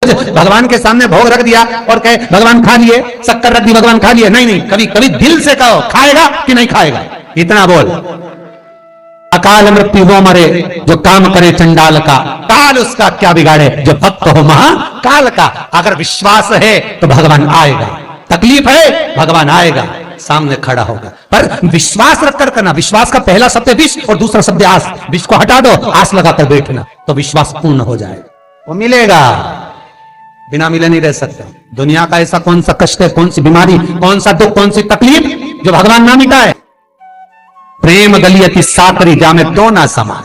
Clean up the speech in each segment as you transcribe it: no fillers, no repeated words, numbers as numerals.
भगवान के सामने भोग रख दिया और कहे भगवान खा लिए, शक्कर रख दी भगवान खा लिए, नहीं नहीं, कभी कभी दिल से कहो खाएगा कि नहीं खाएगा, इतना बोल। अकाल मृत्यु वो मरे जो काम करे चंडाल का, काल उसका क्या बिगाड़े जो भक्त हो महाकाल का। अगर विश्वास है तो भगवान आएगा, तकलीफ है भगवान आएगा, सामने खड़ा होगा। पर विश्वास रखकर करना। विश्वास का पहला शब्द विष और दूसरा शब्द आस। विष को हटा दो, आस लगाकर बैठना, तो विश्वास पूर्ण हो जाएगा, वो मिलेगा। बिना मिले नहीं रह सकते। दुनिया का ऐसा कौन सा कष्ट है, कौन सी बीमारी, कौन सा दुख, कौन सी तकलीफ जो भगवान ना मिटाए। प्रेम गलियति साकरी जामे दो ना समा।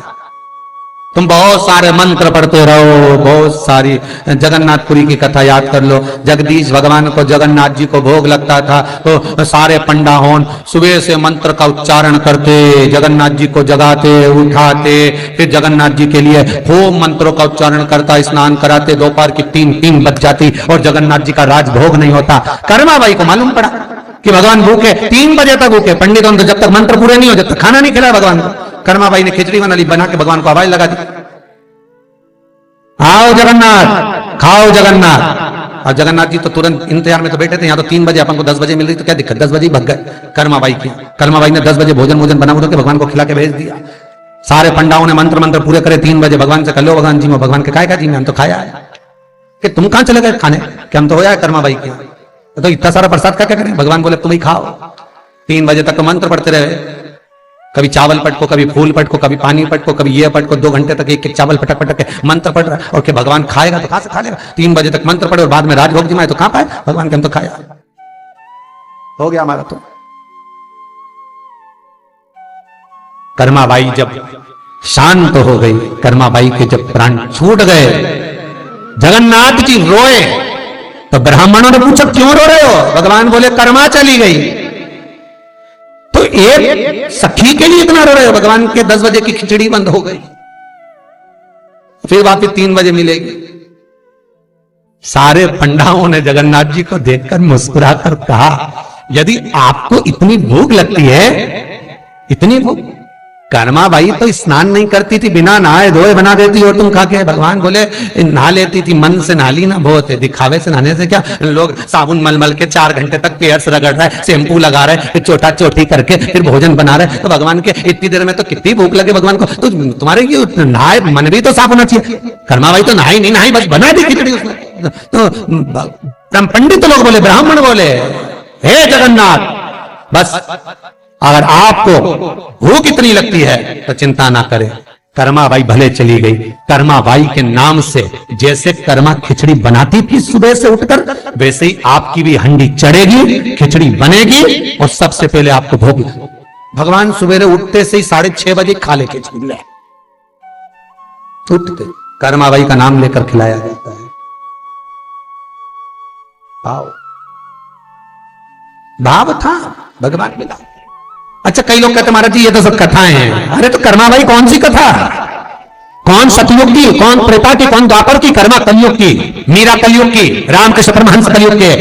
तुम बहुत सारे मंत्र पढ़ते रहो, बहुत सारी जगन्नाथपुरी की कथा याद कर लो। जगदीश भगवान को, जगन्नाथ जी को भोग लगता था तो सारे पंडा होन सुबह से मंत्र का उच्चारण करते, जगन्नाथ जी को जगाते, उठाते, फिर जगन्नाथ जी के लिए खूब मंत्रों का उच्चारण करता, स्नान कराते, दोपहर की 3 बज जाती और जगन्नाथ जी का राजभोग नहीं होता। कर्माबाई को मालूम पड़ा कि भगवान भूखे, 3 बजे तक भूखे, पंडितों तो जब तक मंत्र पूरे नहीं हो, जब तक खाना नहीं खिलाया भगवान को। कर्माबाई ने खिचड़ी बना के भगवान को आवाज लगा दी, आओ जगन्नाथ, खाओ जगन्नाथ। और जगन्नाथ जी तो तुरंत इंतजार में तो बैठे थे, यहाँ तो 3 बजे, अपन को 10 बजे मिल रही, तो क्या दिक्कत, 10 बजे भग गए। कर्माबाई ने 10 बजे भोजन बना के भगवान को खिला के भेज दिया। सारे पंडाओं ने मंत्र पूरे करे, 3 बजे भगवान से कर लो भगवान जी में। भगवान के खाएगा जी में, हम तो खाया है। कि तुम कहां चले गए खाने, कि हम तो हो जाए कर्माबाई के, तो इतना सारा प्रसाद क्या करें। भगवान बोले तुम ही खाओ। 3 बजे तक तो मंत्र पढ़ते रहे, कभी चावल पटको, कभी फूल पटको, कभी पानी पटको, कभी ये पटको। 2 घंटे तक एक चावल पटक पटक के मंत्र पढ़ रहा है। और कि भगवान खाएगा तो कहां से खा लेगा। 3 बजे तक मंत्र पढ़े और बाद में राजभोग जिमाए तो कहां पाए भगवान के, हम तो खाया। हो गया हमारा। तो कर्माबाई जब शांत हो गई, कर्माबाई के जब प्राण छूट गए, जगन्नाथ जी रोए तो ब्राह्मणों ने पूछा क्यों रो रहे हो। भगवान बोले कर्मा चली गई। तो एक सखी के लिए इतना रो रहे हो। भगवान के 10 बजे की खिचड़ी बंद हो गई, फिर वापिस 3 बजे मिलेगी। सारे पंडाओं ने जगन्नाथ जी को देखकर मुस्कुराकर कहा यदि आपको इतनी भूख लगती है, इतनी भूख, कर्माबाई तो स्नान नहीं करती थी, बिना नहाए धोए बना देती और तुम खा के। भगवान बोले नहा लेती थी, मन से नहा ली ना, बहुत है, दिखावे से नहाने से क्या। लोग साबुन मल के 4 घंटे तक पैर से रगड़ रहा है, शैम्पू लगा रहे, फिर चोटा चोटी करके फिर भोजन बना रहे। तो भगवान के इतनी देर में तो कितनी भूख लगे भगवान को। तो तुम्हारे नहाए मन भी तो साफ होना चाहिए। कर्माबाई तो नहाई नहीं, नहाई बस बना दी खिचड़ी उसने। तो पंडित लोग बोले, ब्राह्मण बोले हे जगन्नाथ, बस अगर आपको भूख इतनी लगती है तो चिंता ना करें। कर्माबाई भले चली गई। कर्माबाई के नाम से जैसे कर्मा खिचड़ी बनाती थी सुबह से उठकर, वैसे ही आपकी भी हंडी चढ़ेगी, खिचड़ी बनेगी और सबसे पहले आपको भोग लगेगी। भगवान सवेरे उठते से ही 6:30 बजे खा ले खिचड़ी, ले उठते कर्माबाई का नाम लेकर खिलाया जाता है। भाव था भगवान मिला। अच्छा, कई लोग कहते महाराज जी ये तो सब कथाएं हैं। अरे तो कर्माबाई कौन सी कथा, कौन सतयुग की, कौन त्रेता की, कौन द्वापर की, कर्मा कलयुग की, मीरा कलयुग की, रामकृष्ण परमहंस कलयुग के,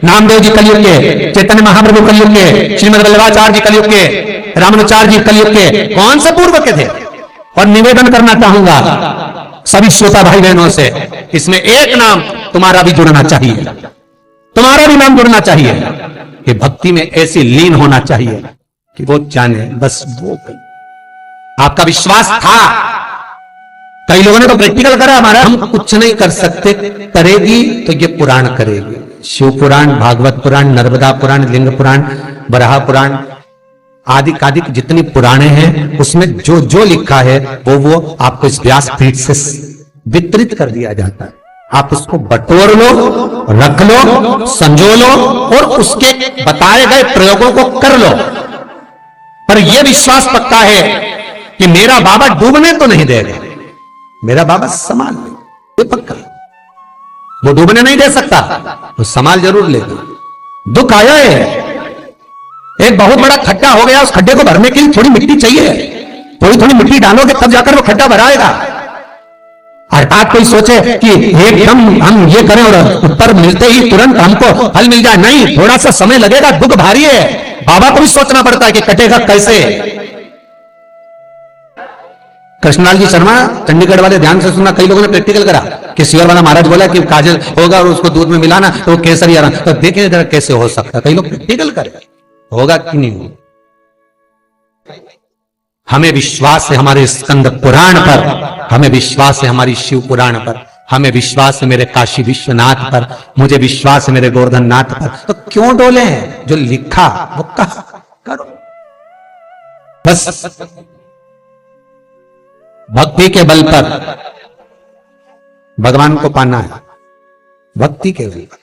नामदेव जी कलयुग के, चैतन्य महाप्रभु कलयुग के, श्रीमद वल्लभाचार्य जी कलयुग के, रामानुचार्य जी कलयुग के, कौन से पूर्व के थे। और निवेदन करना चाहूंगा सभी श्रोता भाई बहनों से, इसमें एक नाम तुम्हारा भी जुड़ना चाहिए, तुम्हारा भी नाम जुड़ना चाहिए कि भक्ति में ऐसी लीन होना चाहिए कि वो जाने बस वो आपका विश्वास था। कई लोगों ने तो प्रैक्टिकल करा, हमारा हम कुछ नहीं कर सकते, करेगी तो ये पुराण करेगी। शिव पुराण, भागवत पुराण, नर्मदा पुराण, लिंग पुराण, बराह पुराण आदि आदि जितनी पुराणे हैं उसमें जो जो लिखा है वो आपको इस व्यासपीठ से वितरित कर दिया जाता है। आप उसको बटोर लो, रख लो, संजो लो और उसके बताए गए प्रयोगों को कर लो। पर यह विश्वास पक्का है कि मेरा बाबा डूबने तो नहीं देगा, मेरा बाबा संभाल लेगा, ये पक्का। वो डूबने नहीं दे सकता, वो संभाल जरूर लेगा। दुख आया है, एक बहुत बड़ा खड्डा हो गया, उस खड्डे को भरने के लिए थोड़ी मिट्टी चाहिए, थोड़ी थोड़ी मिट्टी डालोगे तब जाकर वो खड्डा भराएगा। अर्थात कोई सोचे कि एकदम हम ये करें और उत्तर मिलते ही तुरंत हमको फल मिल जाए, नहीं, थोड़ा सा समय लगेगा, दुख भारी है। बाबा को भी सोचना पड़ता है कि कटेगा कैसे। कृष्णलाल जी शर्मा, चंडीगढ़ वाले ध्यान से सुनना, कई लोगों ने प्रैक्टिकल करा कि सियर वाला महाराज बोला कि काजल होगा और उसको दूध में मिलाना तो वो केसर या तो देखें जरा कैसे हो सकता है। कई लोग प्रैक्टिकल करे, होगा कि नहीं होगा। हमें विश्वास है हमारे स्कंद पुराण पर, हमें विश्वास है हमारी शिव पुराण पर, हमें विश्वास है मेरे काशी विश्वनाथ पर, मुझे विश्वास है मेरे गोवर्धन नाथ पर। तो क्यों डोले? जो लिखा वो कहा करो। बस भक्ति के बल पर भगवान को पाना है, भक्ति के बल पर।